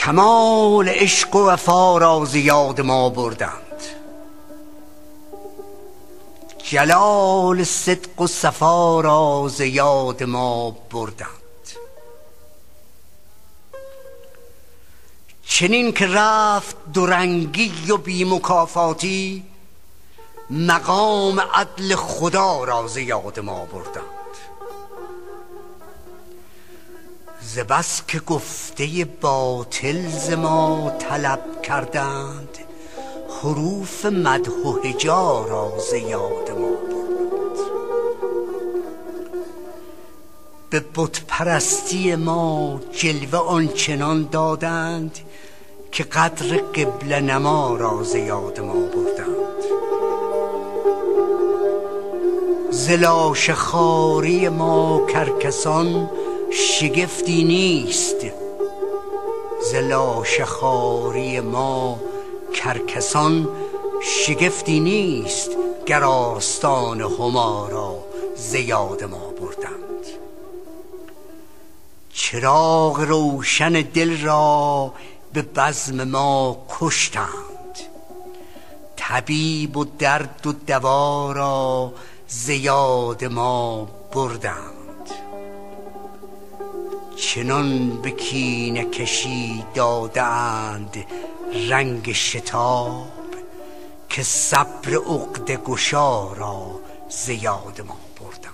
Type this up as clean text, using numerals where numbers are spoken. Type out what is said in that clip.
کمال عشق و وفا را ز یاد ما بردند، جلال صدق و صفا را ز یاد ما بردند. چنین که رفت دورنگی و بی مکافاتی، مقام عدل خدا را ز یاد ما بردند. ز بس که گفته باطل ز ما طلب کردند، حروف مدح و هجا را ز یاد ما بردند. به بت پرستی ما جلوه آنچنان دادند، که قدر قبله نما را ز یاد ما بردند. ز لاشه خواری ما کرکسان شگفتی نیست، ز لاشه خواری ما کرکسان شگفتی نیست، گر آستان هما را ز یاد ما بردند. چراغ روشن دل را به بزم ما کشتند، طبیب و درد و دوا را ز یاد ما بردند. چنان به کینه کشی دادند رنگ شتاب، که صبر عقده گشا را ز یاد ما بردند.